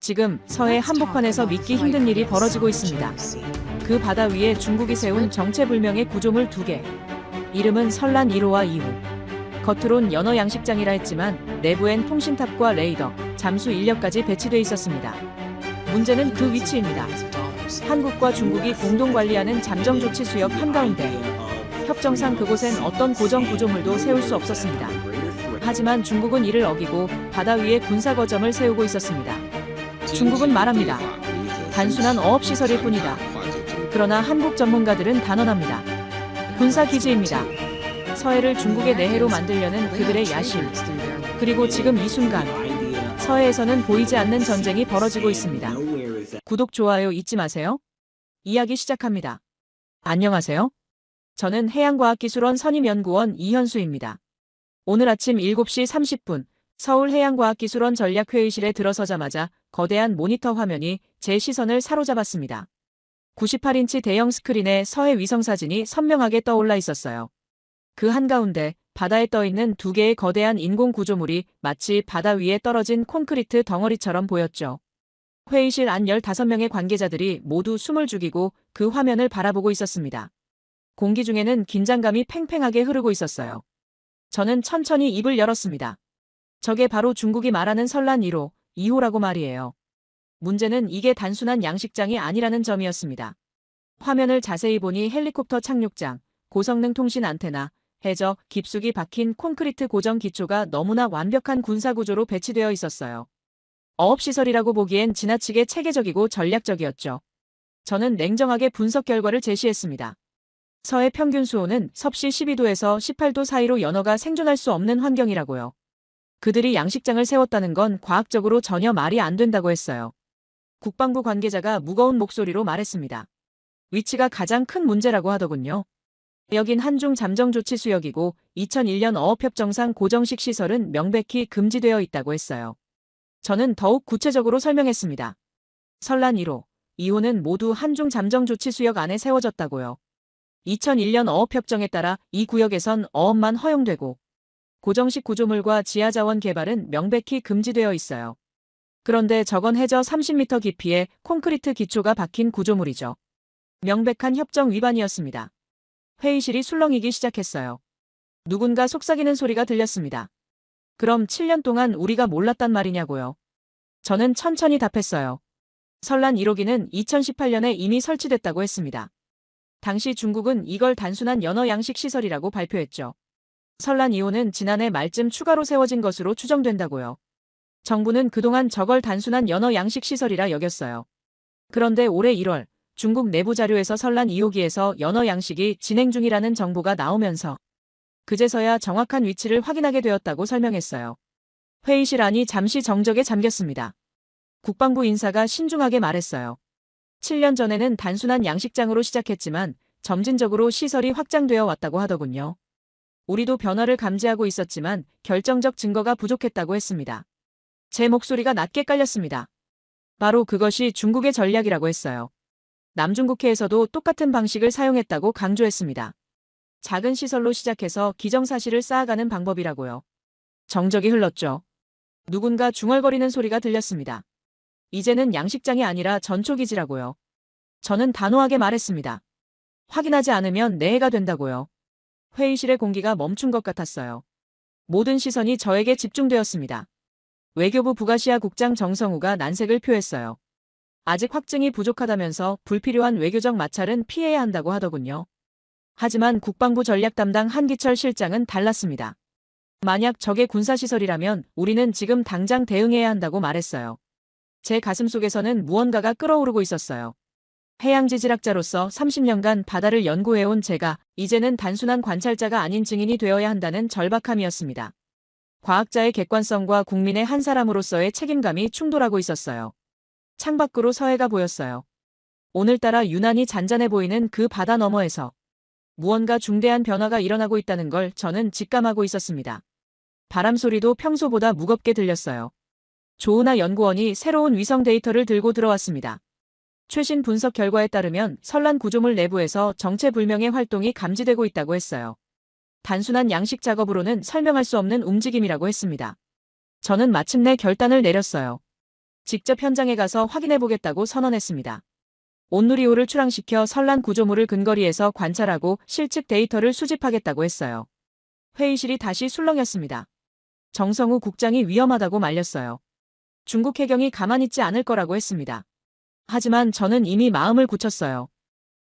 지금 서해 한복판에서 믿기 힘든 일이 벌어지고 있습니다. 그 바다 위에 중국이 세운 정체불명의 구조물 2개. 이름은 설란 1호와 2호. 겉으론 연어 양식장이라 했지만 내부엔 통신탑과 레이더, 잠수 인력까지 배치돼 있었습니다. 문제는 그 위치입니다. 한국과 중국이 공동 관리하는 잠정조치수역 한가운데. 협정상 그곳엔 어떤 고정 구조물도 세울 수 없었습니다. 하지만 중국은 이를 어기고 바다 위에 군사거점을 세우고 있었습니다. 중국은 말합니다. 단순한 어업시설일 뿐이다. 그러나 한국 전문가들은 단언합니다. 군사기지입니다. 서해를 중국의 내해로 만들려는 그들의 야심. 그리고 지금 이 순간 서해에서는 보이지 않는 전쟁이 벌어지고 있습니다. 구독, 좋아요 잊지 마세요. 이야기 시작합니다. 안녕하세요. 저는 해양과학기술원 선임연구원 이현수입니다. 오늘 아침 7시 30분 서울해양과학기술원 전략회의실에 들어서자마자 거대한 모니터 화면이 제 시선을 사로잡았습니다. 98인치 대형 스크린에 서해 위성사진이 선명하게 떠올라 있었어요. 그 한가운데 바다에 떠있는 2개의 거대한 인공 구조물이 마치 바다 위에 떨어진 콘크리트 덩어리처럼 보였죠. 회의실 안 15명의 관계자들이 모두 숨을 죽이고 그 화면을 바라보고 있었습니다. 공기 중에는 긴장감이 팽팽하게 흐르고 있었어요. 저는 천천히 입을 열었습니다. 저게 바로 중국이 말하는 설란 1호, 2호라고 말이에요. 문제는 이게 단순한 양식장이 아니라는 점이었습니다. 화면을 자세히 보니 헬리콥터 착륙장, 고성능 통신 안테나, 해저, 깊숙이 박힌 콘크리트 고정 기초가 너무나 완벽한 군사구조로 배치되어 있었어요. 어업시설이라고 보기엔 지나치게 체계적이고 전략적이었죠. 저는 냉정하게 분석 결과를 제시했습니다. 서해 평균 수온은 섭씨 12도에서 18도 사이로 연어가 생존할 수 없는 환경이라고요. 그들이 양식장을 세웠다는 건 과학적으로 전혀 말이 안 된다고 했어요. 국방부 관계자가 무거운 목소리로 말했습니다. 위치가 가장 큰 문제라고 하더군요. 여긴 한중 잠정조치수역이고 2001년 어업협정상 고정식 시설은 명백히 금지되어 있다고 했어요. 저는 더욱 구체적으로 설명했습니다. 설란 1호, 2호는 모두 한중 잠정조치수역 안에 세워졌다고요. 2001년 어업협정에 따라 이 구역에선 어업만 허용되고 고정식 구조물과 지하자원 개발은 명백히 금지되어 있어요. 그런데 저건 해저 30m 깊이에 콘크리트 기초가 박힌 구조물이죠. 명백한 협정 위반이었습니다. 회의실이 술렁이기 시작했어요. 누군가 속삭이는 소리가 들렸습니다. 그럼 7년 동안 우리가 몰랐단 말이냐고요. 저는 천천히 답했어요. 설란 1호기는 2018년에 이미 설치됐다고 했습니다. 당시 중국은 이걸 단순한 연어 양식 시설이라고 발표했죠. 설란 2호는 지난해 말쯤 추가로 세워진 것으로 추정된다고요. 정부는 그동안 저걸 단순한 연어 양식 시설이라 여겼어요. 그런데 올해 1월 중국 내부 자료에서 설란 2호기에서 연어 양식이 진행 중이라는 정보가 나오면서 그제서야 정확한 위치를 확인하게 되었다고 설명했어요. 회의실 안이 잠시 정적에 잠겼습니다. 국방부 인사가 신중하게 말했어요. 7년 전에는 단순한 양식장으로 시작했지만 점진적으로 시설이 확장되어 왔다고 하더군요. 우리도 변화를 감지하고 있었지만 결정적 증거가 부족했다고 했습니다. 제 목소리가 낮게 깔렸습니다. 바로 그것이 중국의 전략이라고 했어요. 남중국해에서도 똑같은 방식을 사용했다고 강조했습니다. 작은 시설로 시작해서 기정사실을 쌓아가는 방법이라고요. 정적이 흘렀죠. 누군가 중얼거리는 소리가 들렸습니다. 이제는 양식장이 아니라 전초기지라고요. 저는 단호하게 말했습니다. 확인하지 않으면 내해가 된다고요. 회의실의 공기가 멈춘 것 같았어요. 모든 시선이 저에게 집중되었습니다. 외교부 북아시아 국장 정성우가 난색을 표했어요. 아직 확증이 부족하다면서 불필요한 외교적 마찰은 피해야 한다고 하더군요. 하지만 국방부 전략 담당 한기철 실장은 달랐습니다. 만약 저게 군사시설이라면 우리는 지금 당장 대응해야 한다고 말했어요. 제 가슴속에서는 무언가가 끓어오르고 있었어요. 해양지질학자로서 30년간 바다를 연구해온 제가 이제는 단순한 관찰자가 아닌 증인이 되어야 한다는 절박함이었습니다. 과학자의 객관성과 국민의 한 사람으로서의 책임감이 충돌하고 있었어요. 창밖으로 서해가 보였어요. 오늘따라 유난히 잔잔해 보이는 그 바다 너머에서 무언가 중대한 변화가 일어나고 있다는 걸 저는 직감하고 있었습니다. 바람 소리도 평소보다 무겁게 들렸어요. 조은하 연구원이 새로운 위성 데이터를 들고 들어왔습니다. 최신 분석 결과에 따르면 설란 구조물 내부에서 정체불명의 활동이 감지되고 있다고 했어요. 단순한 양식 작업으로는 설명할 수 없는 움직임이라고 했습니다. 저는 마침내 결단을 내렸어요. 직접 현장에 가서 확인해보겠다고 선언했습니다. 온누리호를 출항시켜 선란 구조물을 근거리에서 관찰하고 실측 데이터를 수집하겠다고 했어요. 회의실이 다시 술렁였습니다. 정성우 국장이 위험하다고 말렸어요. 중국 해경이 가만히 있지 않을 거라고 했습니다. 하지만 저는 이미 마음을 굳혔어요.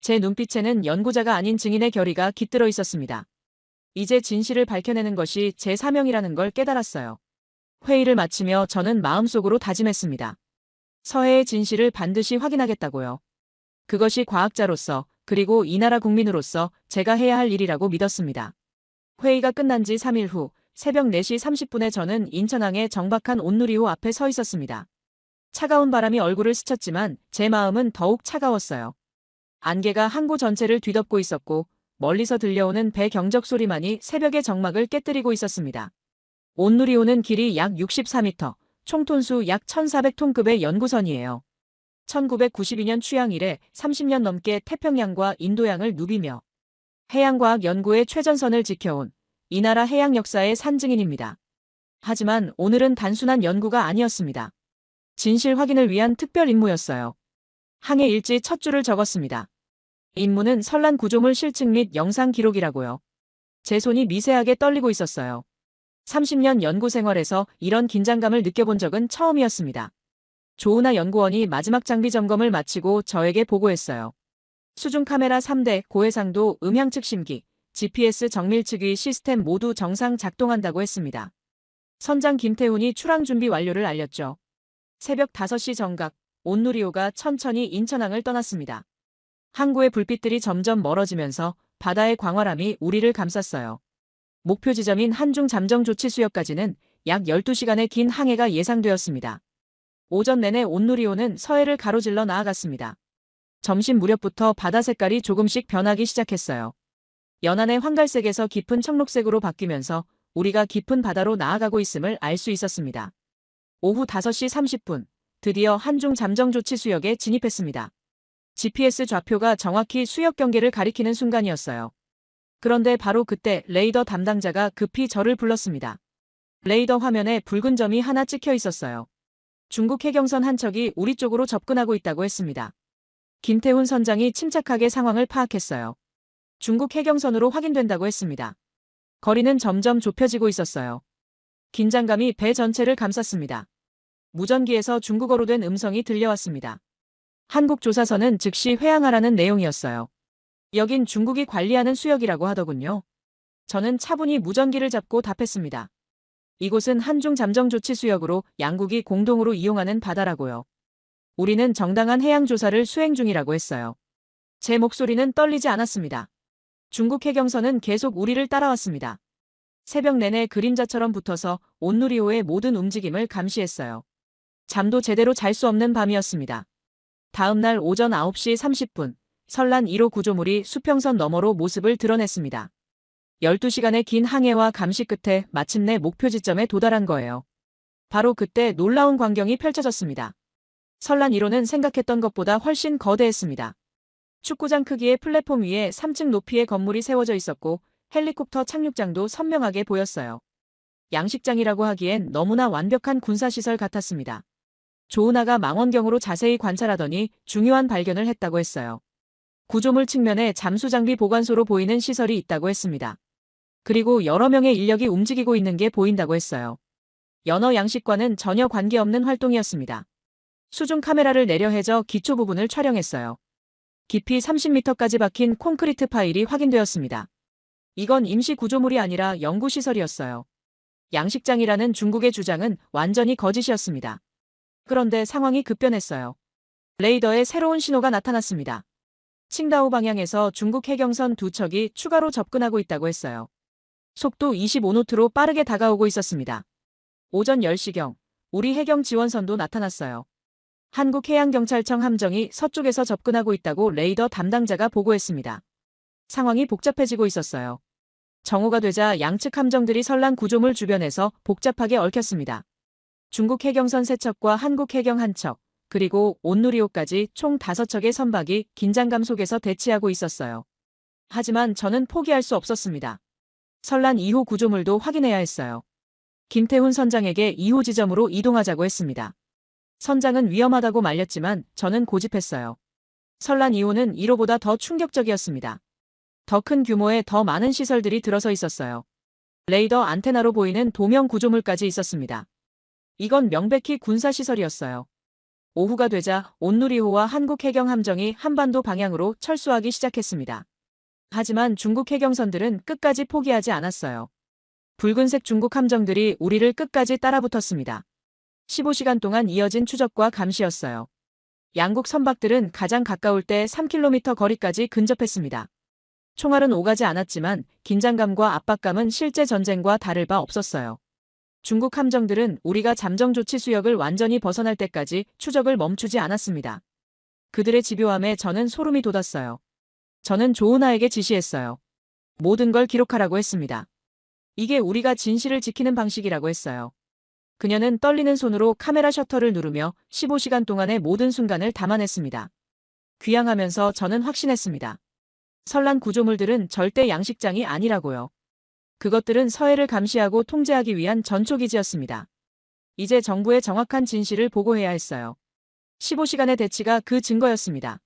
제 눈빛에는 연구자가 아닌 증인의 결의가 깃들어 있었습니다. 이제 진실을 밝혀내는 것이 제 사명이라는 걸 깨달았어요. 회의를 마치며 저는 마음속으로 다짐했습니다. 서해의 진실을 반드시 확인하겠다고요. 그것이 과학자로서 그리고 이 나라 국민으로서 제가 해야 할 일이라고 믿었습니다. 회의가 끝난 지 3일 후 새벽 4시 30분에 저는 인천항의 정박한 온누리호 앞에 서 있었습니다. 차가운 바람이 얼굴을 스쳤지만 제 마음은 더욱 차가웠어요. 안개가 항구 전체를 뒤덮고 있었고 멀리서 들려오는 배 경적 소리만이 새벽의 정막을 깨뜨리고 있었습니다. 온누리호는 길이 약 64m, 총 톤수 약 1,400톤급의 연구선이에요. 1992년 취양 이래 30년 넘게 태평양과 인도양을 누비며 해양과학 연구의 최전선을 지켜온 이 나라 해양 역사의 산증인입니다. 하지만 오늘은 단순한 연구가 아니었습니다. 진실 확인을 위한 특별 임무였어요. 항해 일지 첫 줄을 적었습니다. 임무는 선란 구조물 실측 및 영상 기록이라고요. 제 손이 미세하게 떨리고 있었어요. 30년 연구 생활에서 이런 긴장감을 느껴본 적은 처음이었습니다. 조은하 연구원이 마지막 장비 점검을 마치고 저에게 보고했어요. 수중 카메라 3대, 고해상도 음향 측심기, GPS 정밀 측의 시스템 모두 정상 작동한다고 했습니다. 선장 김태훈이 출항 준비 완료를 알렸죠. 새벽 5시 정각, 온누리호가 천천히 인천항을 떠났습니다. 항구의 불빛들이 점점 멀어지면서 바다의 광활함이 우리를 감쌌어요. 목표 지점인 한중 잠정 조치 수역까지는 약 12시간의 긴 항해가 예상되었습니다. 오전 내내 온누리호는 서해를 가로질러 나아갔습니다. 점심 무렵부터 바다 색깔이 조금씩 변하기 시작했어요. 연안의 황갈색에서 깊은 청록색으로 바뀌면서 우리가 깊은 바다로 나아가고 있음을 알 수 있었습니다. 오후 5시 30분, 드디어 한중 잠정 조치 수역에 진입했습니다. GPS 좌표가 정확히 수역 경계를 가리키는 순간이었어요. 그런데 바로 그때 레이더 담당자가 급히 저를 불렀습니다. 레이더 화면에 붉은 점이 하나 찍혀 있었어요. 중국 해경선 한 척이 우리 쪽으로 접근하고 있다고 했습니다. 김태훈 선장이 침착하게 상황을 파악했어요. 중국 해경선으로 확인된다고 했습니다. 거리는 점점 좁혀지고 있었어요. 긴장감이 배 전체를 감쌌습니다. 무전기에서 중국어로 된 음성이 들려왔습니다. 한국 조사선은 즉시 회항하라는 내용이었어요. 여긴 중국이 관리하는 수역이라고 하더군요. 저는 차분히 무전기를 잡고 답했습니다. 이곳은 한중 잠정 조치 수역으로 양국이 공동으로 이용하는 바다라고요. 우리는 정당한 해양 조사를 수행 중이라고 했어요. 제 목소리는 떨리지 않았습니다. 중국 해경선은 계속 우리를 따라왔습니다. 새벽 내내 그림자처럼 붙어서 온누리호의 모든 움직임을 감시했어요. 잠도 제대로 잘 수 없는 밤이었습니다. 다음 날 오전 9시 30분, 선란 1호 구조물이 수평선 너머로 모습을 드러냈습니다. 12시간의 긴 항해와 감시 끝에 마침내 목표 지점에 도달한 거예요. 바로 그때 놀라운 광경이 펼쳐졌습니다. 선란 1호는 생각했던 것보다 훨씬 거대했습니다. 축구장 크기의 플랫폼 위에 3층 높이의 건물이 세워져 있었고 헬리콥터 착륙장도 선명하게 보였어요. 양식장이라고 하기엔 너무나 완벽한 군사시설 같았습니다. 조은하가 망원경으로 자세히 관찰하더니 중요한 발견을 했다고 했어요. 구조물 측면에 잠수장비 보관소로 보이는 시설이 있다고 했습니다. 그리고 여러 명의 인력이 움직이고 있는 게 보인다고 했어요. 연어 양식과는 전혀 관계없는 활동이었습니다. 수중 카메라를 내려 해저 기초 부분을 촬영했어요. 깊이 30m까지 박힌 콘크리트 파일이 확인되었습니다. 이건 임시 구조물이 아니라 연구시설이었어요. 양식장이라는 중국의 주장은 완전히 거짓이었습니다. 그런데 상황이 급변했어요. 레이더에 새로운 신호가 나타났습니다. 칭다오 방향에서 중국 해경선 2척이 추가로 접근하고 있다고 했어요. 속도 25노트로 빠르게 다가오고 있었습니다. 오전 10시경, 우리 해경 지원선도 나타났어요. 한국해양경찰청 함정이 서쪽에서 접근하고 있다고 레이더 담당자가 보고했습니다. 상황이 복잡해지고 있었어요. 정오가 되자 양측 함정들이 선란 구조물 주변에서 복잡하게 얽혔습니다. 중국 해경선 3척과 한국 해경 1척, 그리고 온누리호까지 총 5척의 선박이 긴장감 속에서 대치하고 있었어요. 하지만 저는 포기할 수 없었습니다. 선란 2호 구조물도 확인해야 했어요. 김태훈 선장에게 2호 지점으로 이동하자고 했습니다. 선장은 위험하다고 말렸지만 저는 고집했어요. 설란 2호는 1호보다 더 충격적이었습니다. 더 큰 규모의 더 많은 시설들이 들어서 있었어요. 레이더 안테나로 보이는 도명 구조물까지 있었습니다. 이건 명백히 군사시설이었어요. 오후가 되자 온누리호와 한국 해경함정이 한반도 방향으로 철수하기 시작했습니다. 하지만 중국 해경선들은 끝까지 포기하지 않았어요. 붉은색 중국 함정들이 우리를 끝까지 따라붙었습니다. 15시간 동안 이어진 추적과 감시였어요. 양국 선박들은 가장 가까울 때 3km 거리까지 근접했습니다. 총알은 오가지 않았지만 긴장감과 압박감은 실제 전쟁과 다를 바 없었어요. 중국 함정들은 우리가 잠정 조치 수역을 완전히 벗어날 때까지 추적을 멈추지 않았습니다. 그들의 집요함에 저는 소름이 돋았어요. 저는 조은하에게 지시했어요. 모든 걸 기록하라고 했습니다. 이게 우리가 진실을 지키는 방식이라고 했어요. 그녀는 떨리는 손으로 카메라 셔터를 누르며 15시간 동안의 모든 순간을 담아냈습니다. 귀향하면서 저는 확신했습니다. 설란 구조물들은 절대 양식장이 아니라고요. 그것들은 서해를 감시하고 통제하기 위한 전초기지였습니다. 이제 정부의 정확한 진실을 보고해야 했어요. 15시간의 대치가 그 증거였습니다.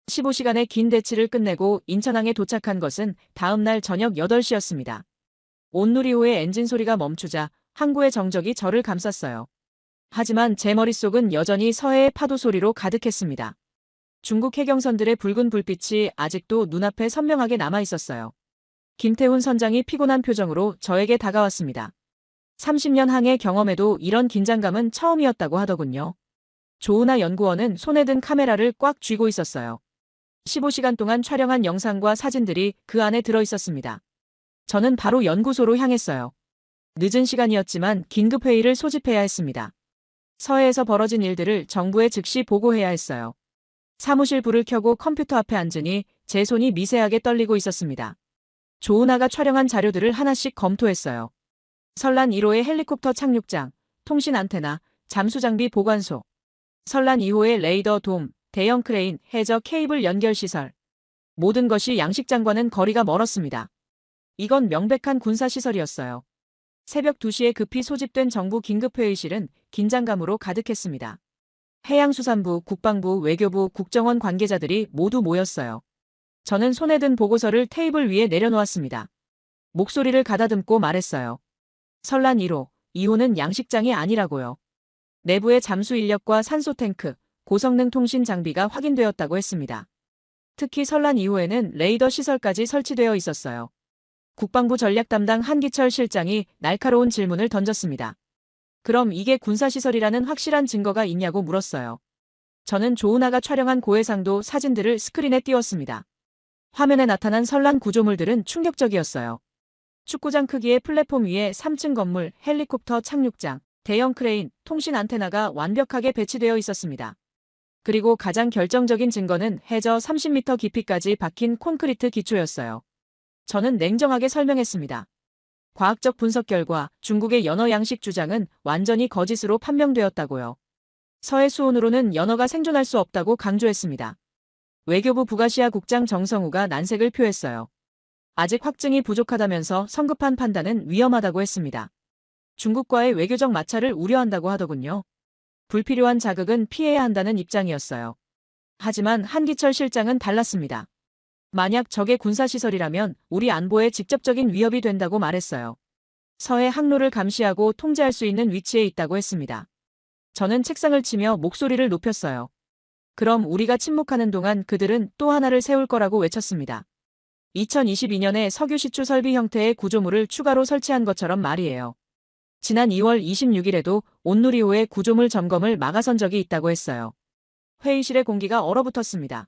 15시간의 긴 대치를 끝내고 인천항에 도착한 것은 다음 날 저녁 8시였습니다. 온누리호의 엔진 소리가 멈추자 항구의 정적이 저를 감쌌어요. 하지만 제 머릿속은 여전히 서해의 파도 소리로 가득했습니다. 중국 해경선들의 붉은 불빛이 아직도 눈앞에 선명하게 남아 있었어요. 김태훈 선장이 피곤한 표정으로 저에게 다가왔습니다. 30년 항해 경험에도 이런 긴장감은 처음이었다고 하더군요. 조은하 연구원은 손에 든 카메라를 꽉 쥐고 있었어요. 15시간 동안 촬영한 영상과 사진들이 그 안에 들어 있었습니다. 저는 바로 연구소로 향했어요. 늦은 시간이었지만 긴급 회의를 소집해야 했습니다. 서해에서 벌어진 일들을 정부에 즉시 보고해야 했어요. 사무실 불을 켜고 컴퓨터 앞에 앉으니 제 손이 미세하게 떨리고 있었습니다. 조은하가 촬영한 자료들을 하나씩 검토했어요. 설란 1호의 헬리콥터 착륙장, 통신 안테나, 잠수장비 보관소, 설란 2호의 레이더 돔, 대형 크레인, 해저 케이블 연결 시설. 모든 것이 양식장과는 거리가 멀었습니다. 이건 명백한 군사시설이었어요. 새벽 2시에 급히 소집된 정부 긴급회의실은 긴장감으로 가득했습니다. 해양수산부, 국방부, 외교부, 국정원 관계자들이 모두 모였어요. 저는 손에 든 보고서를 테이블 위에 내려놓았습니다. 목소리를 가다듬고 말했어요. 설란 1호, 2호는 양식장이 아니라고요. 내부의 잠수 인력과 산소 탱크, 고성능 통신 장비가 확인되었다고 했습니다. 특히 설란 2호에는 레이더 시설까지 설치되어 있었어요. 국방부 전략 담당 한기철 실장이 날카로운 질문을 던졌습니다. 그럼 이게 군사시설이라는 확실한 증거가 있냐고 물었어요. 저는 조은하가 촬영한 고해상도 사진들을 스크린에 띄웠습니다. 화면에 나타난 설란 구조물들은 충격적이었어요. 축구장 크기의 플랫폼 위에 3층 건물, 헬리콥터 착륙장, 대형 크레인, 통신 안테나가 완벽하게 배치되어 있었습니다. 그리고 가장 결정적인 증거는 해저 30m 깊이까지 박힌 콘크리트 기초였어요. 저는 냉정하게 설명했습니다. 과학적 분석 결과 중국의 연어 양식 주장은 완전히 거짓으로 판명되었다고요. 서해 수온으로는 연어가 생존할 수 없다고 강조했습니다. 외교부 북아시아 국장 정성우가 난색을 표했어요. 아직 확증이 부족하다면서 성급한 판단은 위험하다고 했습니다. 중국과의 외교적 마찰을 우려한다고 하더군요. 불필요한 자극은 피해야 한다는 입장이었어요. 하지만 한기철 실장은 달랐습니다. 만약 적의 군사시설이라면 우리 안보에 직접적인 위협이 된다고 말했어요. 서해 항로를 감시하고 통제할 수 있는 위치에 있다고 했습니다. 저는 책상을 치며 목소리를 높였어요. 그럼 우리가 침묵하는 동안 그들은 또 하나를 세울 거라고 외쳤습니다. 2022년에 석유 시추 설비 형태의 구조물을 추가로 설치한 것처럼 말이에요. 지난 2월 26일에도 온누리호의 구조물 점검을 막아선 적이 있다고 했어요. 회의실의 공기가 얼어붙었습니다.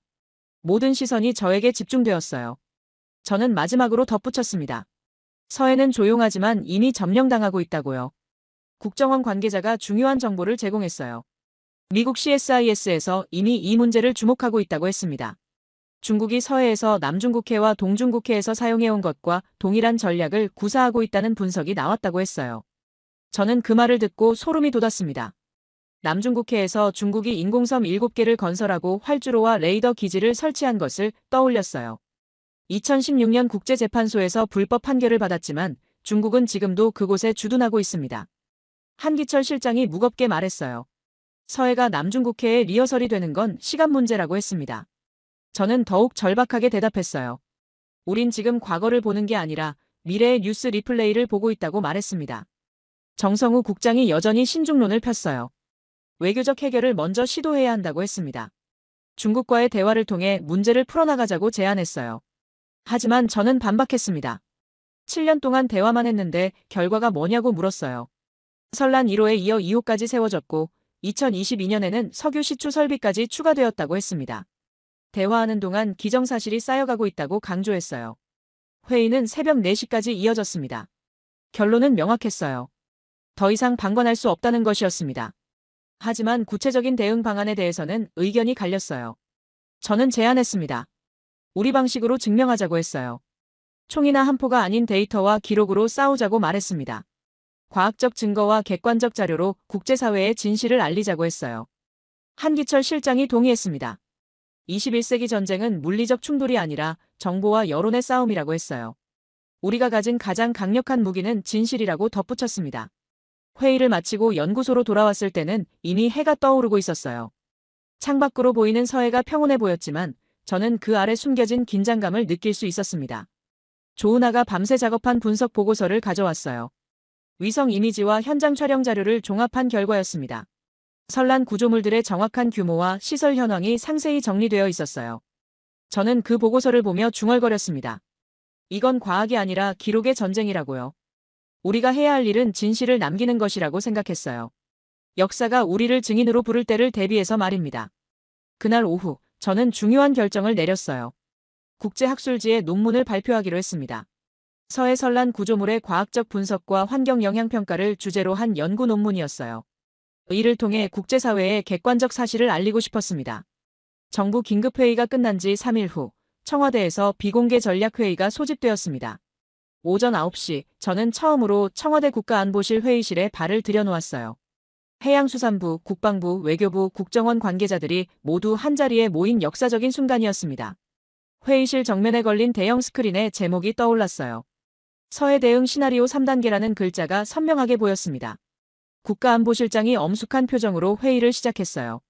모든 시선이 저에게 집중되었어요. 저는 마지막으로 덧붙였습니다. 서해는 조용하지만 이미 점령당하고 있다고요. 국정원 관계자가 중요한 정보를 제공했어요. 미국 CSIS에서 이미 이 문제를 주목하고 있다고 했습니다. 중국이 서해에서 남중국해와 동중국해에서 사용해온 것과 동일한 전략을 구사하고 있다는 분석이 나왔다고 했어요. 저는 그 말을 듣고 소름이 돋았습니다. 남중국해에서 중국이 인공섬 7개를 건설하고 활주로와 레이더 기지를 설치한 것을 떠올렸어요. 2016년 국제재판소에서 불법 판결을 받았지만 중국은 지금도 그곳에 주둔하고 있습니다. 한기철 실장이 무겁게 말했어요. 서해가 남중국해에 리허설이 되는 건 시간 문제라고 했습니다. 저는 더욱 절박하게 대답했어요. 우린 지금 과거를 보는 게 아니라 미래의 뉴스 리플레이를 보고 있다고 말했습니다. 정성우 국장이 여전히 신중론을 폈어요. 외교적 해결을 먼저 시도해야 한다고 했습니다. 중국과의 대화를 통해 문제를 풀어나가자고 제안했어요. 하지만 저는 반박했습니다. 7년 동안 대화만 했는데 결과가 뭐냐고 물었어요. 설란 1호에 이어 2호까지 세워졌고 2022년에는 석유 시추 설비까지 추가되었다고 했습니다. 대화하는 동안 기정사실이 쌓여가고 있다고 강조했어요. 회의는 새벽 4시까지 이어졌습니다. 결론은 명확했어요. 더 이상 방관할 수 없다는 것이었습니다. 하지만 구체적인 대응 방안에 대해서는 의견이 갈렸어요. 저는 제안했습니다. 우리 방식으로 증명하자고 했어요. 총이나 함포가 아닌 데이터와 기록으로 싸우자고 말했습니다. 과학적 증거와 객관적 자료로 국제사회에 진실을 알리자고 했어요. 한기철 실장이 동의했습니다. 21세기 전쟁은 물리적 충돌이 아니라 정보와 여론의 싸움이라고 했어요. 우리가 가진 가장 강력한 무기는 진실이라고 덧붙였습니다. 회의를 마치고 연구소로 돌아왔을 때는 이미 해가 떠오르고 있었어요. 창밖으로 보이는 서해가 평온해 보였지만 저는 그 아래 숨겨진 긴장감을 느낄 수 있었습니다. 조은하가 밤새 작업한 분석 보고서를 가져왔어요. 위성 이미지와 현장 촬영 자료를 종합한 결과였습니다. 선란 구조물들의 정확한 규모와 시설 현황이 상세히 정리되어 있었어요. 저는 그 보고서를 보며 중얼거렸습니다. 이건 과학이 아니라 기록의 전쟁이라고요. 우리가 해야 할 일은 진실을 남기는 것이라고 생각했어요. 역사가 우리를 증인으로 부를 때를 대비해서 말입니다. 그날 오후, 저는 중요한 결정을 내렸어요. 국제학술지에 논문을 발표하기로 했습니다. 서해 선란 구조물의 과학적 분석과 환경 영향 평가를 주제로 한 연구 논문이었어요. 이를 통해 국제사회에 객관적 사실을 알리고 싶었습니다. 정부 긴급회의가 끝난 지 3일 후 청와대에서 비공개 전략회의가 소집되었습니다. 오전 9시 저는 처음으로 청와대 국가안보실 회의실에 발을 들여놓았어요. 해양수산부, 국방부, 외교부, 국정원 관계자들이 모두 한자리에 모인 역사적인 순간이었습니다. 회의실 정면에 걸린 대형 스크린에 제목이 떠올랐어요. 서해 대응 시나리오 3단계라는 글자가 선명하게 보였습니다. 국가안보실장이 엄숙한 표정으로 회의를 시작했어요.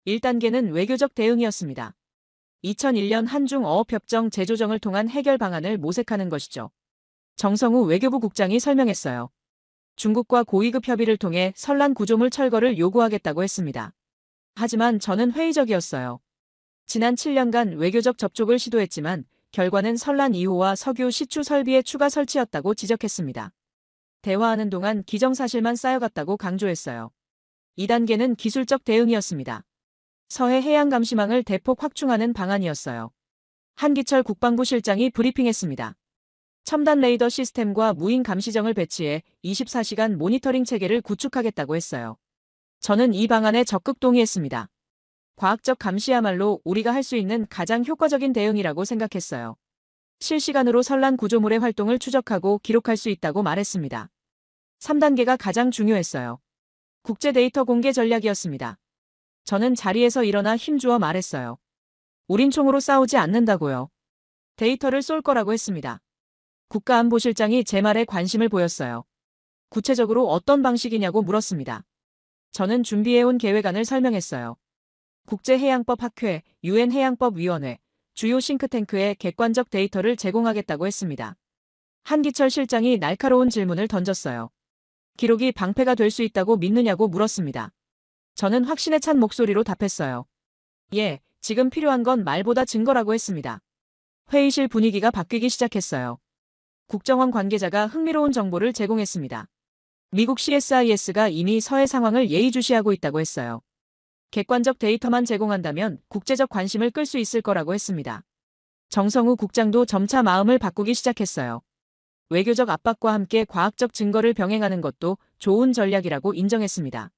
1단계는 외교적 대응이었습니다. 2001년 한중어업협정 재조정을 통한 해결 방안을 모색하는 것이죠. 정성우 외교부 국장이 설명했어요. 중국과 고위급 협의를 통해 선란 구조물 철거를 요구하겠다고 했습니다. 하지만 저는 회의적이었어요. 지난 7년간 외교적 접촉을 시도했지만 결과는 선란 2호와 석유 시추 설비의 추가 설치였다고 지적했습니다. 대화하는 동안 기정사실만 쌓여갔다고 강조했어요. 2단계는 기술적 대응이었습니다. 서해 해양감시망을 대폭 확충하는 방안이었어요. 한기철 국방부 실장이 브리핑했습니다. 첨단 레이더 시스템과 무인 감시정을 배치해 24시간 모니터링 체계를 구축하겠다고 했어요. 저는 이 방안에 적극 동의했습니다. 과학적 감시야말로 우리가 할 수 있는 가장 효과적인 대응이라고 생각했어요. 실시간으로 선란 구조물의 활동을 추적하고 기록할 수 있다고 말했습니다. 3단계가 가장 중요했어요. 국제 데이터 공개 전략이었습니다. 저는 자리에서 일어나 힘주어 말했어요. 우린 총으로 싸우지 않는다고요. 데이터를 쏠 거라고 했습니다. 국가안보실장이 제 말에 관심을 보였어요. 구체적으로 어떤 방식이냐고 물었습니다. 저는 준비해온 계획안을 설명했어요. 국제해양법 학회, UN 해양법위원회, 주요 싱크탱크에 객관적 데이터를 제공하겠다고 했습니다. 한기철 실장이 날카로운 질문을 던졌어요. 기록이 방패가 될 수 있다고 믿느냐고 물었습니다. 저는 확신에 찬 목소리로 답했어요. 예, 지금 필요한 건 말보다 증거라고 했습니다. 회의실 분위기가 바뀌기 시작했어요. 국정원 관계자가 흥미로운 정보를 제공했습니다. 미국 CSIS가 이미 서해 상황을 예의주시하고 있다고 했어요. 객관적 데이터만 제공한다면 국제적 관심을 끌 수 있을 거라고 했습니다. 정성우 국장도 점차 마음을 바꾸기 시작했어요. 외교적 압박과 함께 과학적 증거를 병행하는 것도 좋은 전략이라고 인정했습니다.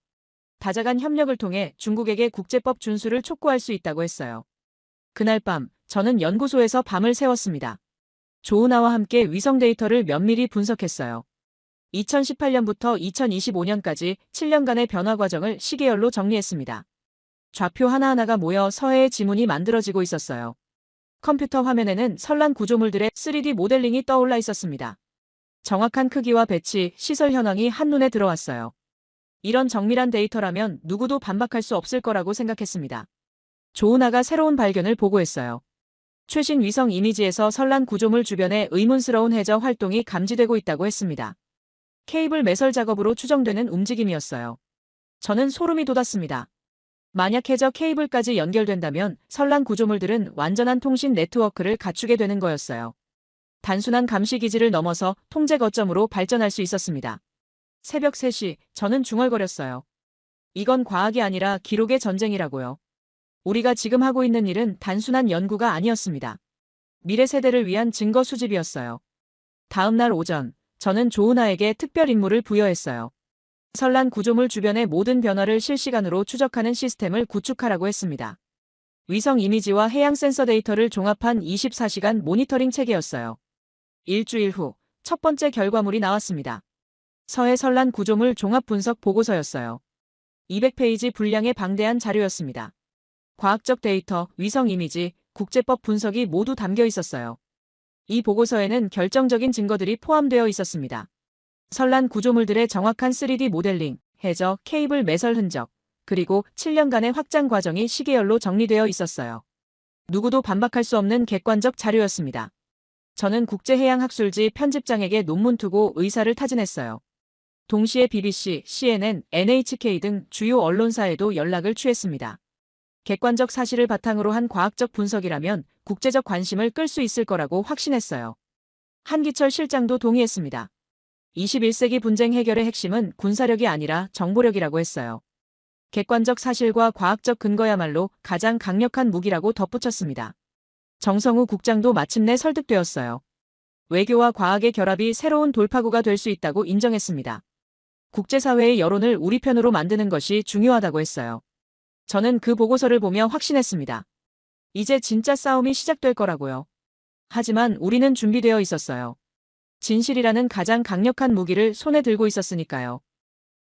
다자간 협력을 통해 중국에게 국제법 준수를 촉구할 수 있다고 했어요. 그날 밤, 저는 연구소에서 밤을 새웠습니다. 조은하와 함께 위성 데이터를 면밀히 분석했어요. 2018년부터 2025년까지 7년간의 변화 과정을 시계열로 정리했습니다. 좌표 하나하나가 모여 서해의 지문이 만들어지고 있었어요. 컴퓨터 화면에는 선란 구조물들의 3D 모델링이 떠올라 있었습니다. 정확한 크기와 배치, 시설 현황이 한눈에 들어왔어요. 이런 정밀한 데이터라면 누구도 반박할 수 없을 거라고 생각했습니다. 조은하가 새로운 발견을 보고했어요. 최신 위성 이미지에서 선란 구조물 주변에 의문스러운 해저 활동이 감지되고 있다고 했습니다. 케이블 매설 작업으로 추정되는 움직임이었어요. 저는 소름이 돋았습니다. 만약 해저 케이블까지 연결된다면 선란 구조물들은 완전한 통신 네트워크를 갖추게 되는 거였어요. 단순한 감시 기지를 넘어서 통제 거점으로 발전할 수 있었습니다. 새벽 3시, 저는 중얼거렸어요. 이건 과학이 아니라 기록의 전쟁이라고요. 우리가 지금 하고 있는 일은 단순한 연구가 아니었습니다. 미래 세대를 위한 증거 수집이었어요. 다음 날 오전, 저는 조은하에게 특별 임무를 부여했어요. 선란 구조물 주변의 모든 변화를 실시간으로 추적하는 시스템을 구축하라고 했습니다. 위성 이미지와 해양 센서 데이터를 종합한 24시간 모니터링 체계였어요. 일주일 후, 첫 번째 결과물이 나왔습니다. 서해 선란 구조물 종합 분석 보고서였어요. 200페이지 분량의 방대한 자료였습니다. 과학적 데이터, 위성 이미지, 국제법 분석이 모두 담겨 있었어요. 이 보고서에는 결정적인 증거들이 포함되어 있었습니다. 선란 구조물들의 정확한 3D 모델링, 해저, 케이블 매설 흔적, 그리고 7년간의 확장 과정이 시계열로 정리되어 있었어요. 누구도 반박할 수 없는 객관적 자료였습니다. 저는 국제해양학술지 편집장에게 논문 투고 의사를 타진했어요. 동시에 BBC, CNN, NHK 등 주요 언론사에도 연락을 취했습니다. 객관적 사실을 바탕으로 한 과학적 분석이라면 국제적 관심을 끌 수 있을 거라고 확신했어요. 한기철 실장도 동의했습니다. 21세기 분쟁 해결의 핵심은 군사력이 아니라 정보력이라고 했어요. 객관적 사실과 과학적 근거야말로 가장 강력한 무기라고 덧붙였습니다. 정성우 국장도 마침내 설득되었어요. 외교와 과학의 결합이 새로운 돌파구가 될 수 있다고 인정했습니다. 국제사회의 여론을 우리 편으로 만드는 것이 중요하다고 했어요. 저는 그 보고서를 보며 확신했습니다. 이제 진짜 싸움이 시작될 거라고요. 하지만 우리는 준비되어 있었어요. 진실이라는 가장 강력한 무기를 손에 들고 있었으니까요.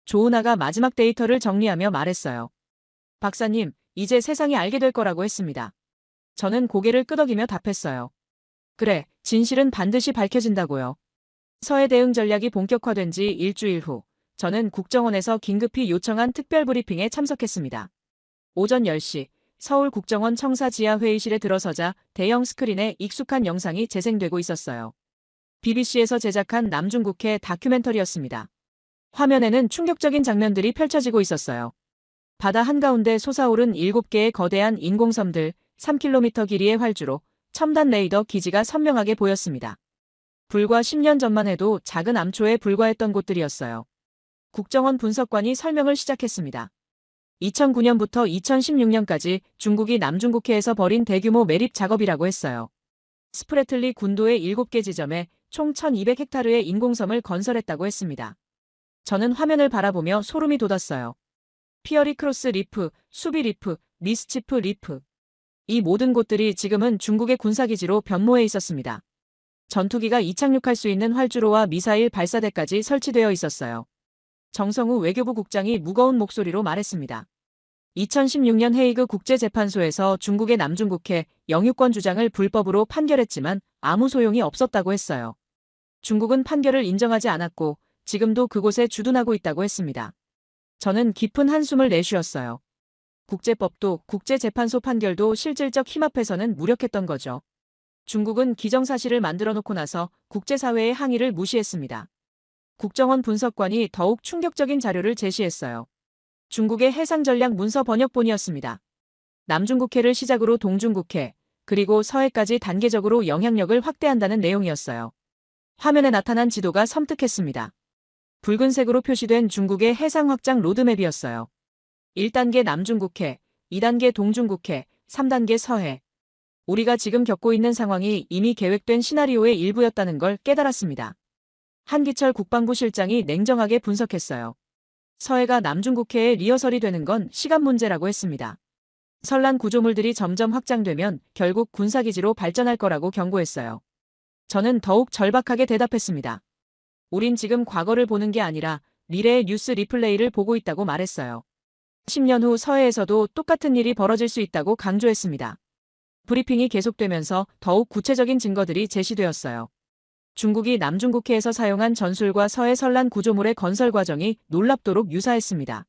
조은하가 마지막 데이터를 정리하며 말했어요. 박사님, 이제 세상이 알게 될 거라고 했습니다. 저는 고개를 끄덕이며 답했어요. 그래, 진실은 반드시 밝혀진다고요. 서해 대응 전략이 본격화된 지 일주일 후, 저는 국정원에서 긴급히 요청한 특별 브리핑에 참석했습니다. 오전 10시, 서울 국정원 청사 지하 회의실에 들어서자 대형 스크린에 익숙한 영상이 재생되고 있었어요. BBC에서 제작한 남중국해 다큐멘터리였습니다. 화면에는 충격적인 장면들이 펼쳐지고 있었어요. 바다 한가운데 솟아오른 7개의 거대한 인공섬들, 3km 길이의 활주로, 첨단 레이더 기지가 선명하게 보였습니다. 불과 10년 전만 해도 작은 암초에 불과했던 곳들이었어요. 국정원 분석관이 설명을 시작했습니다. 2009년부터 2016년까지 중국이 남중국해에서 벌인 대규모 매립 작업이라고 했어요. 스프래틀리 군도의 7개 지점에 총 1200헥타르의 인공섬을 건설했다고 했습니다. 저는 화면을 바라보며 소름이 돋았어요. 피어리 크로스 리프, 수비 리프, 미스치프 리프. 이 모든 곳들이 지금은 중국의 군사기지로 변모해 있었습니다. 전투기가 이착륙할 수 있는 활주로와 미사일 발사대까지 설치되어 있었어요. 정성우 외교부 국장이 무거운 목소리로 말했습니다. 2016년 헤이그 국제재판소에서 중국의 남중국해 영유권 주장을 불법으로 판결했지만 아무 소용이 없었다고 했어요. 중국은 판결을 인정하지 않았고 지금도 그곳에 주둔하고 있다고 했습니다. 저는 깊은 한숨을 내쉬었어요. 국제법도 국제재판소 판결도 실질적 힘 앞에서는 무력했던 거죠. 중국은 기정사실을 만들어 놓고 나서 국제사회의 항의를 무시했습니다. 국정원 분석관이 더욱 충격적인 자료를 제시했어요. 중국의 해상전략 문서 번역본이었습니다. 남중국해를 시작으로 동중국해, 그리고 서해까지 단계적으로 영향력을 확대한다는 내용이었어요. 화면에 나타난 지도가 섬뜩했습니다. 붉은색으로 표시된 중국의 해상 확장 로드맵이었어요. 1단계 남중국해, 2단계 동중국해, 3단계 서해. 우리가 지금 겪고 있는 상황이 이미 계획된 시나리오의 일부였다는 걸 깨달았습니다. 한기철 국방부 실장이 냉정하게 분석했어요. 서해가 남중국해의 리허설이 되는 건 시간 문제라고 했습니다. 선란 구조물들이 점점 확장되면 결국 군사기지로 발전할 거라고 경고했어요. 저는 더욱 절박하게 대답했습니다. 우린 지금 과거를 보는 게 아니라 미래의 뉴스 리플레이를 보고 있다고 말했어요. 10년 후 서해에서도 똑같은 일이 벌어질 수 있다고 강조했습니다. 브리핑이 계속되면서 더욱 구체적인 증거들이 제시되었어요. 중국이 남중국해에서 사용한 전술과 서해 선란 구조물의 건설 과정이 놀랍도록 유사했습니다.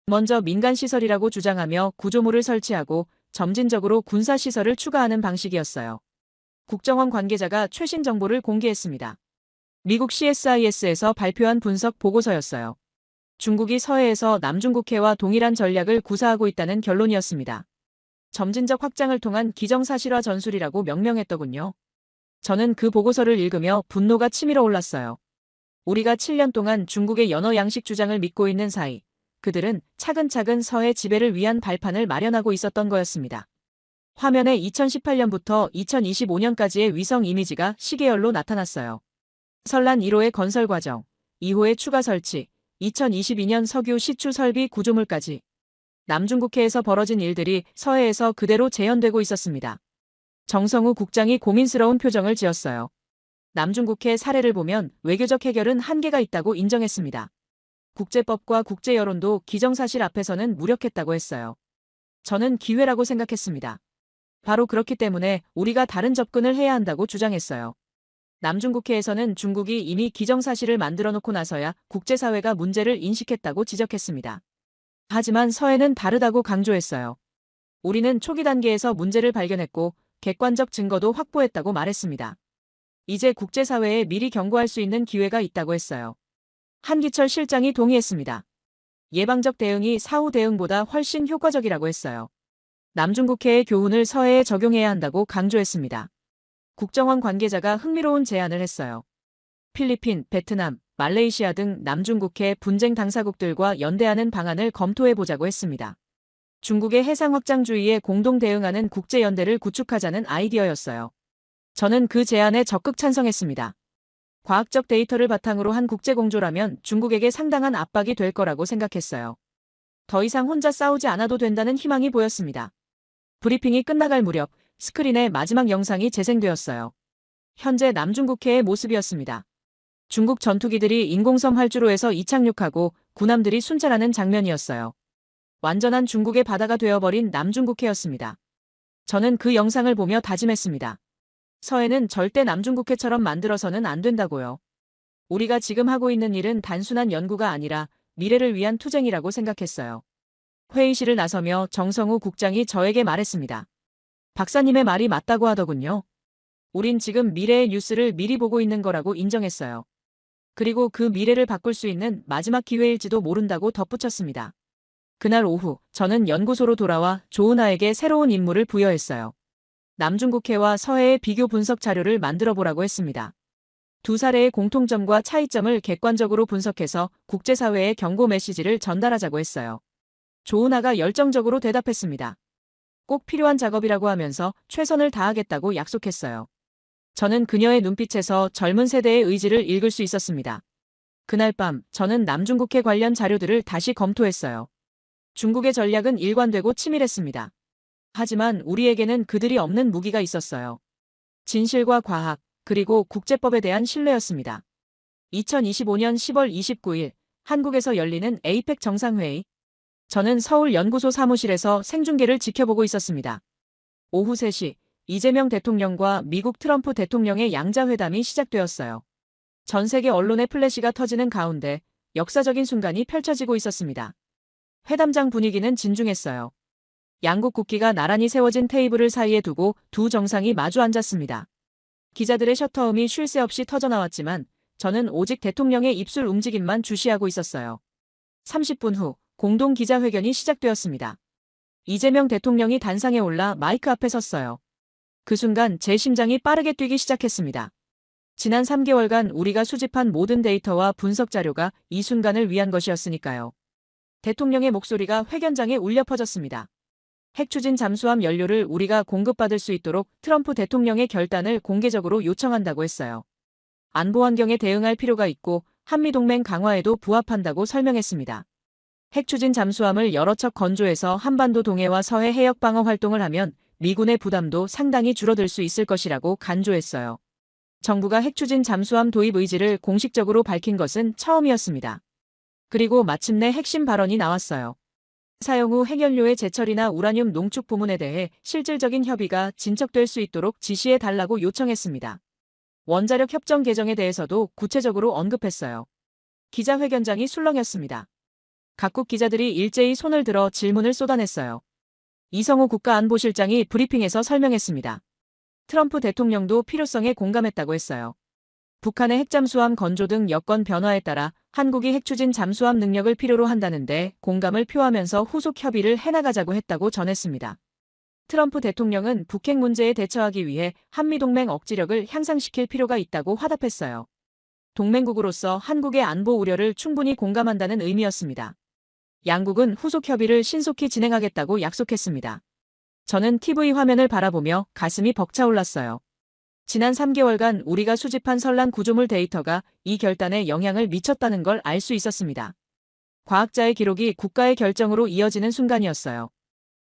먼저 민간시설이라고 주장하며 구조물을 설치하고 점진적으로 군사시설을 추가하는 방식이었어요. 국정원 관계자가 최신 정보를 공개했습니다. 미국 CSIS에서 발표한 분석 보고서였어요. 중국이 서해에서 남중국해와 동일한 전략을 구사하고 있다는 결론이었습니다. 점진적 확장을 통한 기정사실화 전술이라고 명명했더군요. 저는 그 보고서를 읽으며 분노가 치밀어 올랐어요. 우리가 7년 동안 중국의 연어 양식 주장을 믿고 있는 사이, 그들은 차근차근 서해 지배를 위한 발판을 마련하고 있었던 거였습니다. 화면에 2018년부터 2025년까지의 위성 이미지가 시계열로 나타났어요. 설란 1호의 건설 과정, 2호의 추가 설치, 2022년 석유 시추 설비 구조물까지. 남중국해에서 벌어진 일들이 서해에서 그대로 재현되고 있었습니다. 정성우 국장이 고민스러운 표정을 지었어요. 남중국해 사례를 보면 외교적 해결은 한계가 있다고 인정했습니다. 국제법과 국제 여론도 기정사실 앞에서는 무력했다고 했어요. 저는 기회라고 생각했습니다. 바로 그렇기 때문에 우리가 다른 접근을 해야 한다고 주장했어요. 남중국해에서는 중국이 이미 기정사실을 만들어 놓고 나서야 국제사회가 문제를 인식했다고 지적했습니다. 하지만 서해는 다르다고 강조했어요. 우리는 초기 단계에서 문제를 발견했고 객관적 증거도 확보했다고 말했습니다. 이제 국제사회에 미리 경고할 수 있는 기회가 있다고 했어요. 한기철 실장이 동의했습니다. 예방적 대응이 사후 대응보다 훨씬 효과적이라고 했어요. 남중국해의 교훈을 서해에 적용해야 한다고 강조했습니다. 국정원 관계자가 흥미로운 제안을 했어요. 필리핀, 베트남, 말레이시아 등 남중국해 분쟁 당사국들과 연대하는 방안을 검토해보자고 했습니다. 중국의 해상 확장주의에 공동 대응하는 국제연대를 구축하자는 아이디어였어요. 저는 그 제안에 적극 찬성했습니다. 과학적 데이터를 바탕으로 한 국제공조라면 중국에게 상당한 압박이 될 거라고 생각했어요. 더 이상 혼자 싸우지 않아도 된다는 희망이 보였습니다. 브리핑이 끝나갈 무렵 스크린에 마지막 영상이 재생되었어요. 현재 남중국해의 모습이었습니다. 중국 전투기들이 인공섬 활주로에서 이착륙하고 군함들이 순찰하는 장면이었어요. 완전한 중국의 바다가 되어버린 남중국해였습니다. 저는 그 영상을 보며 다짐했습니다. 서해는 절대 남중국해처럼 만들어서는 안 된다고요. 우리가 지금 하고 있는 일은 단순한 연구가 아니라 미래를 위한 투쟁이라고 생각했어요. 회의실을 나서며 정성우 국장이 저에게 말했습니다. 박사님의 말이 맞다고 하더군요. 우린 지금 미래의 뉴스를 미리 보고 있는 거라고 인정했어요. 그리고 그 미래를 바꿀 수 있는 마지막 기회일지도 모른다고 덧붙였습니다. 그날 오후 저는 연구소로 돌아와 조은하에게 새로운 임무를 부여했어요. 남중국해와 서해의 비교 분석 자료를 만들어 보라고 했습니다. 두 사례의 공통점과 차이점을 객관적으로 분석해서 국제사회에 경고 메시지를 전달하자고 했어요. 조은하가 열정적으로 대답했습니다. 꼭 필요한 작업이라고 하면서 최선을 다하겠다고 약속했어요. 저는 그녀의 눈빛에서 젊은 세대의 의지를 읽을 수 있었습니다. 그날 밤 저는 남중국해 관련 자료들을 다시 검토했어요. 중국의 전략은 일관되고 치밀했습니다. 하지만 우리에게는 그들이 없는 무기가 있었어요. 진실과 과학, 그리고 국제법에 대한 신뢰였습니다. 2025년 10월 29일 한국에서 열리는 에이펙 정상회의. 저는 서울 연구소 사무실에서 생중계를 지켜보고 있었습니다. 오후 3시 이재명 대통령과 미국 트럼프 대통령의 양자회담이 시작되었어요. 전 세계 언론의 플래시가 터지는 가운데 역사적인 순간이 펼쳐지고 있었습니다. 회담장 분위기는 진중했어요. 양국 국기가 나란히 세워진 테이블을 사이에 두고 두 정상이 마주 앉았습니다. 기자들의 셔터음이 쉴 새 없이 터져나왔지만 저는 오직 대통령의 입술 움직임만 주시하고 있었어요. 30분 후 공동 기자회견이 시작되었습니다. 이재명 대통령이 단상에 올라 마이크 앞에 섰어요. 그 순간 제 심장이 빠르게 뛰기 시작했습니다. 지난 3개월간 우리가 수집한 모든 데이터와 분석 자료가 이 순간을 위한 것이었으니까요. 대통령의 목소리가 회견장에 울려 퍼졌습니다. 핵추진 잠수함 연료를 우리가 공급받을 수 있도록 트럼프 대통령의 결단을 공개적으로 요청한다고 했어요. 안보 환경에 대응할 필요가 있고 한미동맹 강화에도 부합한다고 설명했습니다. 핵추진 잠수함을 여러 척 건조해서 한반도 동해와 서해 해역 방어 활동을 하면 미군의 부담도 상당히 줄어들 수 있을 것이라고 간조했어요. 정부가 핵추진 잠수함 도입 의지를 공식적으로 밝힌 것은 처음이었습니다. 그리고 마침내 핵심 발언이 나왔어요. 사용 후 핵연료의 제철이나 우라늄 농축 부문에 대해 실질적인 협의가 진척될 수 있도록 지시해 달라고 요청했습니다. 원자력 협정 개정에 대해서도 구체적으로 언급했어요. 기자회견장이 술렁였습니다. 각국 기자들이 일제히 손을 들어 질문을 쏟아냈어요. 이성호 국가안보실장이 브리핑에서 설명했습니다. 트럼프 대통령도 필요성에 공감했다고 했어요. 북한의 핵잠수함 건조 등 여건 변화에 따라 한국이 핵추진 잠수함 능력을 필요로 한다는데 공감을 표하면서 후속 협의를 해나가자고 했다고 전했습니다. 트럼프 대통령은 북핵 문제에 대처하기 위해 한미동맹 억지력을 향상시킬 필요가 있다고 화답했어요. 동맹국으로서 한국의 안보 우려를 충분히 공감한다는 의미였습니다. 양국은 후속 협의를 신속히 진행하겠다고 약속했습니다. 저는 TV 화면을 바라보며 가슴이 벅차올랐어요. 지난 3개월간 우리가 수집한 선란 구조물 데이터가 이 결단에 영향을 미쳤다는 걸 알 수 있었습니다. 과학자의 기록이 국가의 결정으로 이어지는 순간이었어요.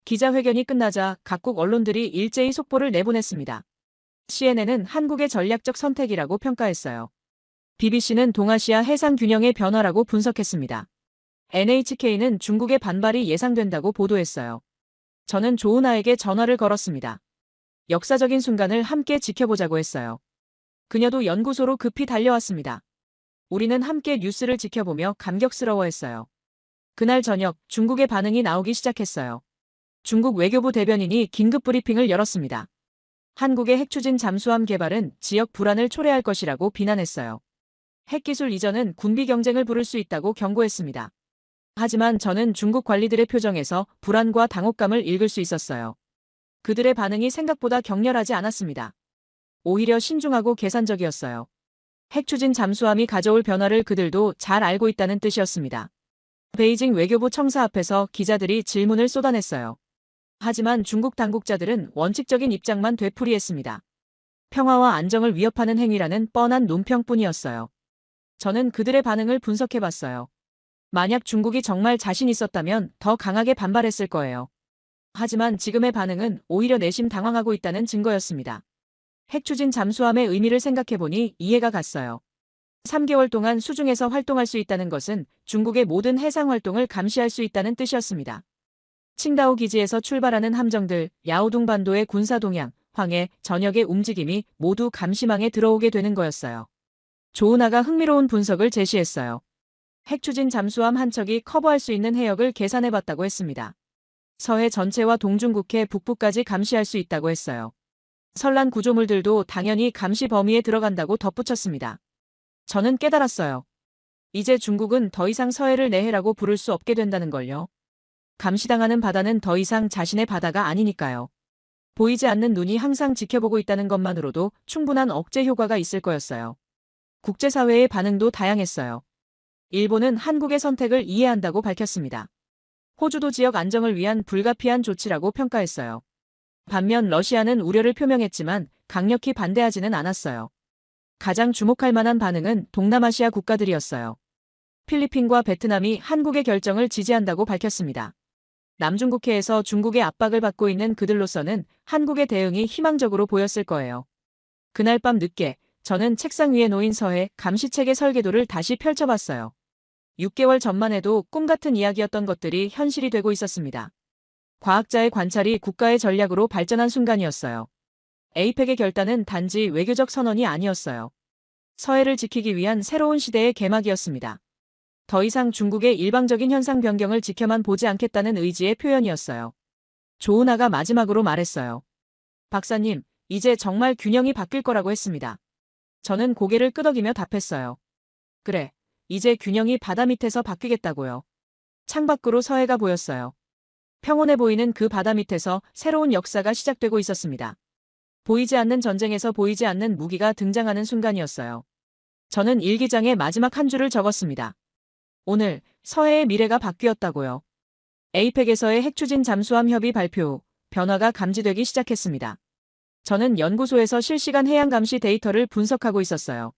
기자회견이 끝나자 각국 언론들이 일제히 속보를 내보냈습니다. CNN은 한국의 전략적 선택이라고 평가했어요. BBC는 동아시아 해상 균형의 변화라고 분석했습니다. NHK는 중국의 반발이 예상된다고 보도했어요. 저는 조은하에게 전화를 걸었습니다. 역사적인 순간을 함께 지켜보자고 했어요. 그녀도 연구소로 급히 달려왔습니다. 우리는 함께 뉴스를 지켜보며 감격스러워했어요. 그날 저녁 중국의 반응이 나오기 시작했어요. 중국 외교부 대변인이 긴급 브리핑을 열었습니다. 한국의 핵추진 잠수함 개발은 지역 불안을 초래할 것이라고 비난했어요. 핵기술 이전은 군비 경쟁을 부를 수 있다고 경고했습니다. 하지만 저는 중국 관리들의 표정에서 불안과 당혹감을 읽을 수 있었어요. 그들의 반응이 생각보다 격렬하지 않았습니다. 오히려 신중하고 계산적이었어요. 핵추진 잠수함이 가져올 변화를 그들도 잘 알고 있다는 뜻이었습니다. 베이징 외교부 청사 앞에서 기자들이 질문을 쏟아냈어요. 하지만 중국 당국자들은 원칙적인 입장만 되풀이했습니다. 평화와 안정을 위협하는 행위라는 뻔한 논평뿐이었어요. 저는 그들의 반응을 분석해봤어요. 만약 중국이 정말 자신 있었다면 더 강하게 반발했을 거예요. 하지만 지금의 반응은 오히려 내심 당황하고 있다는 증거였습니다. 핵추진 잠수함의 의미를 생각해보니 이해가 갔어요. 3개월 동안 수중에서 활동할 수 있다는 것은 중국의 모든 해상 활동을 감시할 수 있다는 뜻이었습니다. 칭다오 기지에서 출발하는 함정들, 야오둥 반도의 군사 동향, 황해, 전역의 움직임이 모두 감시망에 들어오게 되는 거였어요. 조은하가 흥미로운 분석을 제시했어요. 핵추진 잠수함 한 척이 커버할 수 있는 해역을 계산해봤다고 했습니다. 서해 전체와 동중국해 북부까지 감시할 수 있다고 했어요. 선란 구조물들도 당연히 감시 범위에 들어간다고 덧붙였습니다. 저는 깨달았어요. 이제 중국은 더 이상 서해를 내 해라고 부를 수 없게 된다는 걸요. 감시당하는 바다는 더 이상 자신의 바다가 아니니까요. 보이지 않는 눈이 항상 지켜보고 있다는 것만으로도 충분한 억제 효과가 있을 거였어요. 국제사회의 반응도 다양했어요. 일본은 한국의 선택을 이해한다고 밝혔습니다. 호주도 지역 안정을 위한 불가피한 조치라고 평가했어요. 반면 러시아는 우려를 표명했지만 강력히 반대하지는 않았어요. 가장 주목할 만한 반응은 동남아시아 국가들이었어요. 필리핀과 베트남이 한국의 결정을 지지한다고 밝혔습니다. 남중국해에서 중국의 압박을 받고 있는 그들로서는 한국의 대응이 희망적으로 보였을 거예요. 그날 밤 늦게 저는 책상 위에 놓인 서해 감시체계 설계도를 다시 펼쳐봤어요. 6개월 전만 해도 꿈같은 이야기였던 것들이 현실이 되고 있었습니다. 과학자의 관찰이 국가의 전략으로 발전한 순간이었어요. 에이펙의 결단은 단지 외교적 선언이 아니었어요. 서해를 지키기 위한 새로운 시대의 개막이었습니다. 더 이상 중국의 일방적인 현상 변경을 지켜만 보지 않겠다는 의지의 표현이었어요. 조은하가 마지막으로 말했어요. 박사님, 이제 정말 균형이 바뀔 거라고 했습니다. 저는 고개를 끄덕이며 답했어요. 그래, 이제 균형이 바다 밑에서 바뀌겠다고요. 창밖으로 서해가 보였어요. 평온해 보이는 그 바다 밑에서 새로운 역사가 시작되고 있었습니다. 보이지 않는 전쟁에서 보이지 않는 무기가 등장하는 순간이었어요. 저는 일기장에 마지막 한 줄을 적었습니다. 오늘 서해의 미래가 바뀌었다고요. 에이펙에서의 핵추진 잠수함 협의 발표 후 변화가 감지되기 시작했습니다. 저는 연구소에서 실시간 해양 감시 데이터를 분석하고 있었어요.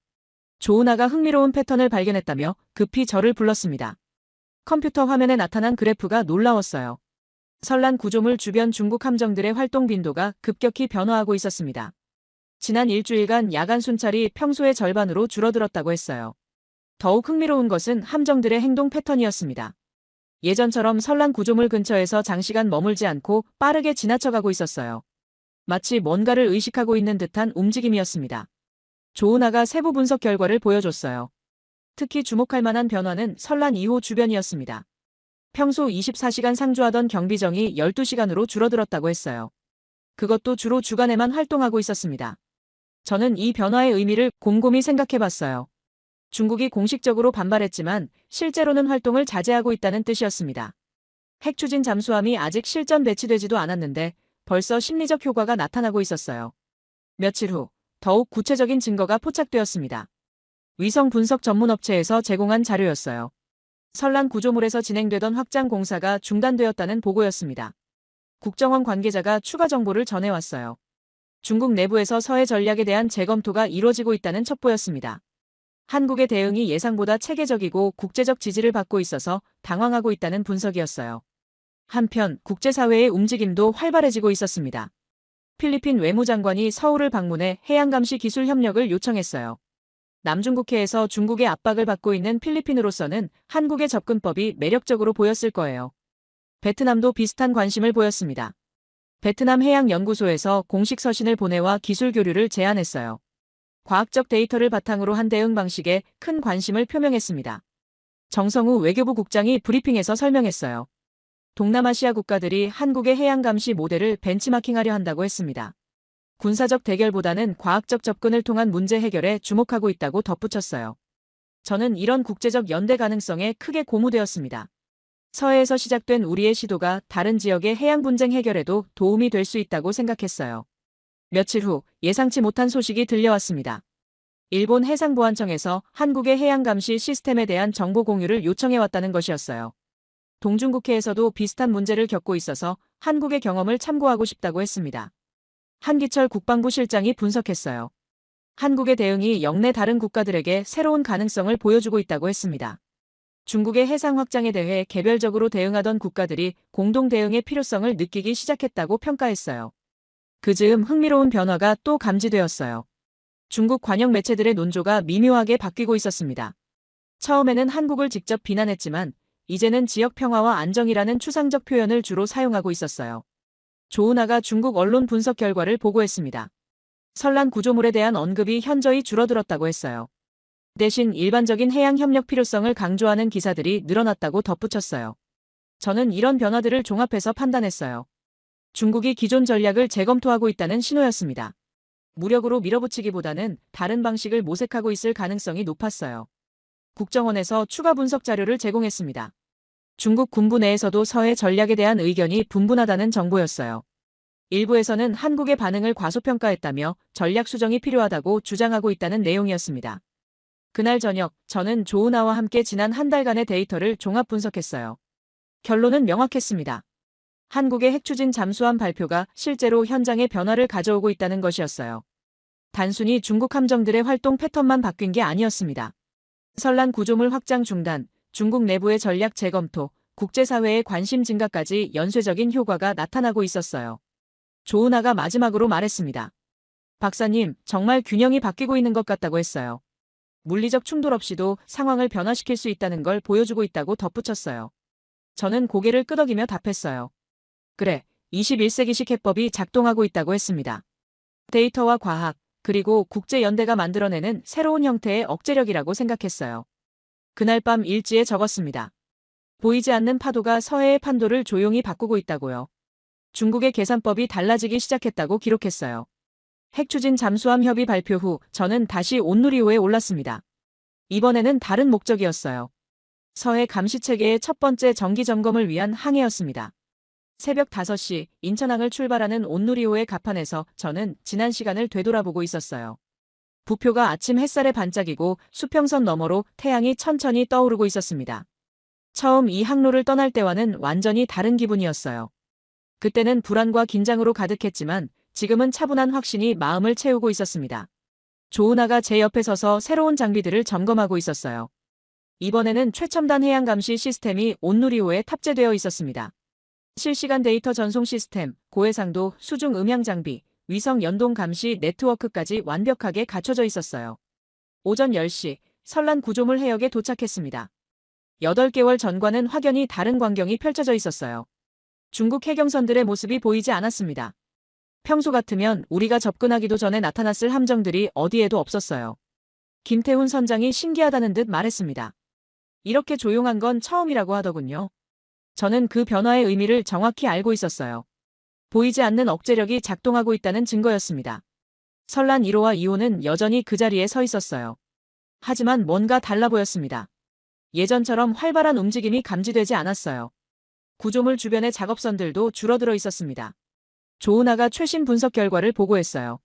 조은하가 흥미로운 패턴을 발견했다며 급히 저를 불렀습니다. 컴퓨터 화면에 나타난 그래프가 놀라웠어요. 선란 구조물 주변 중국 함정들의 활동 빈도가 급격히 변화하고 있었습니다. 지난 일주일간 야간 순찰이 평소의 절반으로 줄어들었다고 했어요. 더욱 흥미로운 것은 함정들의 행동 패턴이었습니다. 예전처럼 선란 구조물 근처에서 장시간 머물지 않고 빠르게 지나쳐가고 있었어요. 마치 뭔가를 의식하고 있는 듯한 움직임이었습니다. 조은하가 세부 분석 결과를 보여줬어요. 특히 주목할 만한 변화는 설란 2호 주변이었습니다. 평소 24시간 상주하던 경비정이 12시간으로 줄어들었다고 했어요. 그것도 주로 주간에만 활동하고 있었습니다. 저는 이 변화의 의미를 곰곰이 생각해봤어요. 중국이 공식적으로 반발했지만 실제로는 활동을 자제하고 있다는 뜻이었습니다. 핵추진 잠수함이 아직 실전 배치되지도 않았는데 벌써 심리적 효과가 나타나고 있었어요. 며칠 후 더욱 구체적인 증거가 포착되었습니다. 위성 분석 전문 업체에서 제공한 자료였어요. 설란 구조물에서 진행되던 확장 공사가 중단되었다는 보고였습니다. 국정원 관계자가 추가 정보를 전해왔어요. 중국 내부에서 서해 전략에 대한 재검토가 이루어지고 있다는 첩보였습니다. 한국의 대응이 예상보다 체계적이고 국제적 지지를 받고 있어서 당황하고 있다는 분석이었어요. 한편 국제사회의 움직임도 활발해지고 있었습니다. 필리핀 외무장관이 서울을 방문해 해양감시 기술 협력을 요청했어요. 남중국해에서 중국의 압박을 받고 있는 필리핀으로서는 한국의 접근법이 매력적으로 보였을 거예요. 베트남도 비슷한 관심을 보였습니다. 베트남 해양연구소에서 공식 서신을 보내와 기술 교류를 제안했어요. 과학적 데이터를 바탕으로 한 대응 방식에 큰 관심을 표명했습니다. 정성우 외교부 국장이 브리핑에서 설명했어요. 동남아시아 국가들이 한국의 해양감시 모델을 벤치마킹하려 한다고 했습니다. 군사적 대결보다는 과학적 접근을 통한 문제 해결에 주목하고 있다고 덧붙였어요. 저는 이런 국제적 연대 가능성에 크게 고무되었습니다. 서해에서 시작된 우리의 시도가 다른 지역의 해양 분쟁 해결에도 도움이 될 수 있다고 생각했어요. 며칠 후 예상치 못한 소식이 들려왔습니다. 일본 해상보안청에서 한국의 해양감시 시스템에 대한 정보 공유를 요청해왔다는 것이었어요. 동중국해에서도 비슷한 문제를 겪고 있어서 한국의 경험을 참고하고 싶다고 했습니다. 한기철 국방부 실장이 분석했어요. 한국의 대응이 역내 다른 국가들에게 새로운 가능성을 보여주고 있다고 했습니다. 중국의 해상 확장에 대해 개별적으로 대응하던 국가들이 공동 대응의 필요성을 느끼기 시작했다고 평가했어요. 그즈음 흥미로운 변화가 또 감지되었어요. 중국 관영 매체들의 논조가 미묘하게 바뀌고 있었습니다. 처음에는 한국을 직접 비난했지만 이제는 지역 평화와 안정이라는 추상적 표현을 주로 사용하고 있었어요. 조은하가 중국 언론 분석 결과를 보고했습니다. 설란 구조물에 대한 언급이 현저히 줄어들었다고 했어요. 대신 일반적인 해양 협력 필요성을 강조하는 기사들이 늘어났다고 덧붙였어요. 저는 이런 변화들을 종합해서 판단했어요. 중국이 기존 전략을 재검토하고 있다는 신호였습니다. 무력으로 밀어붙이기보다는 다른 방식을 모색하고 있을 가능성이 높았어요. 국정원에서 추가 분석 자료를 제공했습니다. 중국 군부 내에서도 서해 전략에 대한 의견이 분분하다는 정보였어요. 일부에서는 한국의 반응을 과소평가했다며 전략 수정이 필요하다고 주장하고 있다는 내용이었습니다. 그날 저녁 저는 조은하와 함께 지난 한 달간의 데이터를 종합 분석했어요. 결론은 명확했습니다. 한국의 핵추진 잠수함 발표가 실제로 현장에 변화를 가져오고 있다는 것이었어요. 단순히 중국 함정들의 활동 패턴만 바뀐 게 아니었습니다. 설란 구조물 확장 중단, 중국 내부의 전략 재검토, 국제사회의 관심 증가까지 연쇄적인 효과가 나타나고 있었어요. 조은하가 마지막으로 말했습니다. 박사님, 정말 균형이 바뀌고 있는 것 같다고 했어요. 물리적 충돌 없이도 상황을 변화시킬 수 있다는 걸 보여주고 있다고 덧붙였어요. 저는 고개를 끄덕이며 답했어요. 그래, 21세기식 해법이 작동하고 있다고 했습니다. 데이터와 과학, 그리고 국제연대가 만들어내는 새로운 형태의 억제력이라고 생각했어요. 그날 밤 일지에 적었습니다. 보이지 않는 파도가 서해의 판도를 조용히 바꾸고 있다고요. 중국의 계산법이 달라지기 시작했다고 기록했어요. 핵추진 잠수함 협의 발표 후 저는 다시 온누리호에 올랐습니다. 이번에는 다른 목적이었어요. 서해 감시체계의 첫 번째 정기 점검을 위한 항해였습니다. 새벽 5시 인천항을 출발하는 온누리호의 갑판에서 저는 지난 시간을 되돌아보고 있었어요. 부표가 아침 햇살에 반짝이고 수평선 너머로 태양이 천천히 떠오르고 있었습니다. 처음 이 항로를 떠날 때와는 완전히 다른 기분이었어요. 그때는 불안과 긴장으로 가득했지만 지금은 차분한 확신이 마음을 채우고 있었습니다. 조은하가 제 옆에 서서 새로운 장비들을 점검하고 있었어요. 이번에는 최첨단 해양감시 시스템이 온누리호에 탑재되어 있었습니다. 실시간 데이터 전송 시스템, 고해상도, 수중 음향 장비, 위성 연동 감시 네트워크까지 완벽하게 갖춰져 있었어요. 오전 10시, 설란 구조물 해역에 도착했습니다. 8개월 전과는 확연히 다른 광경이 펼쳐져 있었어요. 중국 해경선들의 모습이 보이지 않았습니다. 평소 같으면 우리가 접근하기도 전에 나타났을 함정들이 어디에도 없었어요. 김태훈 선장이 신기하다는 듯 말했습니다. 이렇게 조용한 건 처음이라고 하더군요. 저는 그 변화의 의미를 정확히 알고 있었어요. 보이지 않는 억제력이 작동하고 있다는 증거였습니다. 설란 1호와 2호는 여전히 그 자리에 서 있었어요. 하지만 뭔가 달라 보였습니다. 예전처럼 활발한 움직임이 감지되지 않았어요. 구조물 주변의 작업선들도 줄어들어 있었습니다. 조은하가 최신 분석 결과를 보고했어요.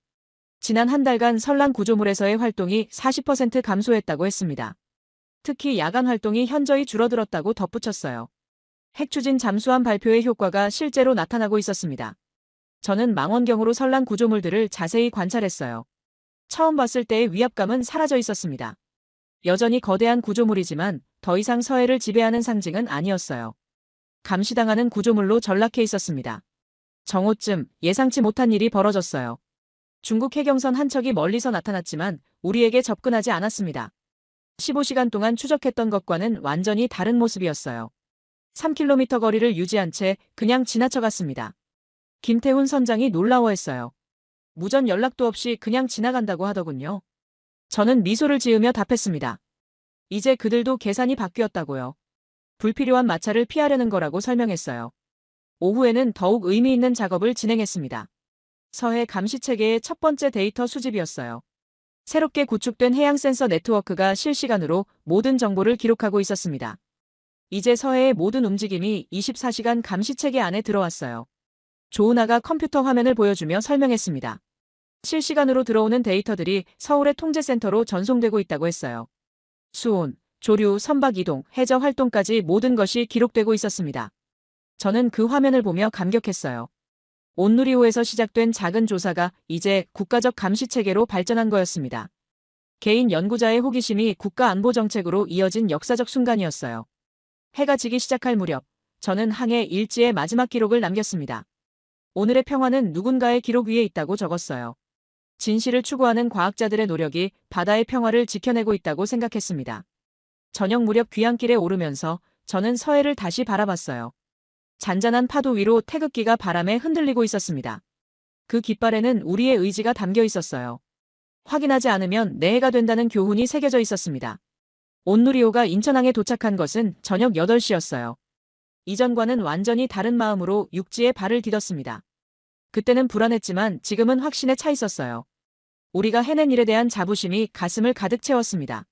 지난 한 달간 설란 구조물에서의 활동이 40% 감소했다고 했습니다. 특히 야간 활동이 현저히 줄어들었다고 덧붙였어요. 핵추진 잠수함 발표의 효과가 실제로 나타나고 있었습니다. 저는 망원경으로 설란 구조물들을 자세히 관찰했어요. 처음 봤을 때의 위압감은 사라져 있었습니다. 여전히 거대한 구조물이지만 더 이상 서해를 지배하는 상징은 아니었어요. 감시당하는 구조물로 전락해 있었습니다. 정오쯤 예상치 못한 일이 벌어졌어요. 중국 해경선 한 척이 멀리서 나타났지만 우리에게 접근하지 않았습니다. 15시간 동안 추적했던 것과는 완전히 다른 모습이었어요. 3km 거리를 유지한 채 그냥 지나쳐갔습니다. 김태훈 선장이 놀라워했어요. 무전 연락도 없이 그냥 지나간다고 하더군요. 저는 미소를 지으며 답했습니다. 이제 그들도 계산이 바뀌었다고요. 불필요한 마찰을 피하려는 거라고 설명했어요. 오후에는 더욱 의미 있는 작업을 진행했습니다. 서해 감시체계의 첫 번째 데이터 수집이었어요. 새롭게 구축된 해양 센서 네트워크가 실시간으로 모든 정보를 기록하고 있었습니다. 이제 서해의 모든 움직임이 24시간 감시체계 안에 들어왔어요. 조은하가 컴퓨터 화면을 보여주며 설명했습니다. 실시간으로 들어오는 데이터들이 서울의 통제센터로 전송되고 있다고 했어요. 수온, 조류, 선박 이동, 해저 활동까지 모든 것이 기록되고 있었습니다. 저는 그 화면을 보며 감격했어요. 온누리호에서 시작된 작은 조사가 이제 국가적 감시체계로 발전한 거였습니다. 개인 연구자의 호기심이 국가 안보 정책으로 이어진 역사적 순간이었어요. 해가 지기 시작할 무렵, 저는 항해 일지의 마지막 기록을 남겼습니다. 오늘의 평화는 누군가의 기록 위에 있다고 적었어요. 진실을 추구하는 과학자들의 노력이 바다의 평화를 지켜내고 있다고 생각했습니다. 저녁 무렵 귀향길에 오르면서 저는 서해를 다시 바라봤어요. 잔잔한 파도 위로 태극기가 바람에 흔들리고 있었습니다. 그 깃발에는 우리의 의지가 담겨 있었어요. 확인하지 않으면 내 해가 된다는 교훈이 새겨져 있었습니다. 온누리호가 인천항에 도착한 것은 저녁 8시였어요. 이전과는 완전히 다른 마음으로 육지에 발을 디뎠습니다. 그때는 불안했지만 지금은 확신에 차 있었어요. 우리가 해낸 일에 대한 자부심이 가슴을 가득 채웠습니다.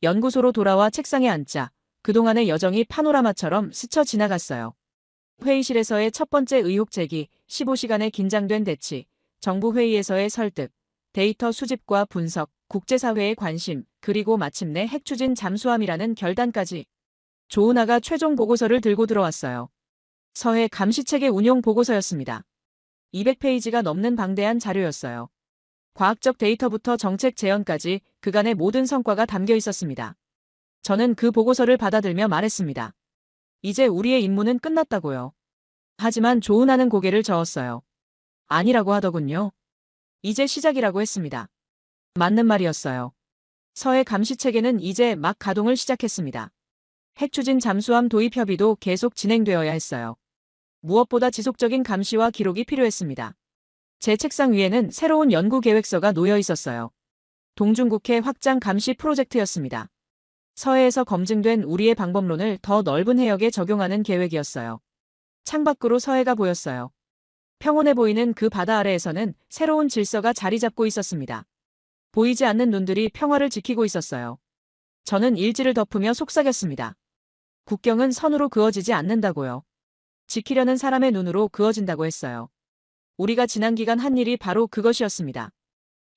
연구소로 돌아와 책상에 앉자 그동안의 여정이 파노라마처럼 스쳐 지나갔어요. 회의실에서의 첫 번째 의혹 제기, 15시간의 긴장된 대치, 정부 회의에서의 설득, 데이터 수집과 분석, 국제사회의 관심, 그리고 마침내 핵추진 잠수함이라는 결단까지. 조은하가 최종 보고서를 들고 들어왔어요. 서해 감시체계 운용 보고서였습니다. 200페이지가 넘는 방대한 자료였어요. 과학적 데이터부터 정책 제언까지 그간의 모든 성과가 담겨 있었습니다. 저는 그 보고서를 받아들며 말했습니다. 이제 우리의 임무는 끝났다고요. 하지만 조은하는 고개를 저었어요. 아니라고 하더군요. 이제 시작이라고 했습니다. 맞는 말이었어요. 서해 감시체계는 이제 막 가동을 시작했습니다. 핵추진 잠수함 도입 협의도 계속 진행되어야 했어요. 무엇보다 지속적인 감시와 기록이 필요했습니다. 제 책상 위에는 새로운 연구 계획서가 놓여 있었어요. 동중국해 확장 감시 프로젝트였습니다. 서해에서 검증된 우리의 방법론을 더 넓은 해역에 적용하는 계획이었어요. 창밖으로 서해가 보였어요. 평온해 보이는 그 바다 아래에서는 새로운 질서가 자리 잡고 있었습니다. 보이지 않는 눈들이 평화를 지키고 있었어요. 저는 일지를 덮으며 속삭였습니다. 국경은 선으로 그어지지 않는다고요. 지키려는 사람의 눈으로 그어진다고 했어요. 우리가 지난 기간 한 일이 바로 그것이었습니다.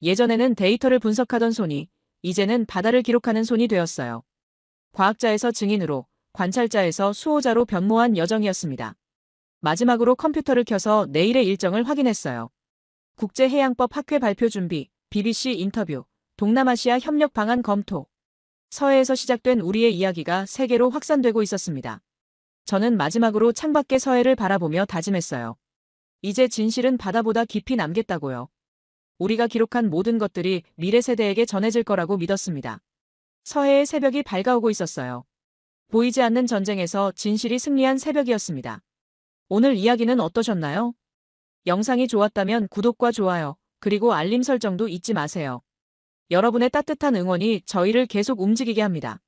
예전에는 데이터를 분석하던 손이 이제는 바다를 기록하는 손이 되었어요. 과학자에서 증인으로, 관찰자에서 수호자로 변모한 여정이었습니다. 마지막으로 컴퓨터를 켜서 내일의 일정을 확인했어요. 국제해양법 학회 발표 준비, BBC 인터뷰, 동남아시아 협력 방안 검토. 서해에서 시작된 우리의 이야기가 세계로 확산되고 있었습니다. 저는 마지막으로 창밖의 서해를 바라보며 다짐했어요. 이제 진실은 바다보다 깊이 남겠다고요. 우리가 기록한 모든 것들이 미래 세대에게 전해질 거라고 믿었습니다. 서해의 새벽이 밝아오고 있었어요. 보이지 않는 전쟁에서 진실이 승리한 새벽이었습니다. 오늘 이야기는 어떠셨나요? 영상이 좋았다면 구독과 좋아요, 그리고 알림 설정도 잊지 마세요. 여러분의 따뜻한 응원이 저희를 계속 움직이게 합니다.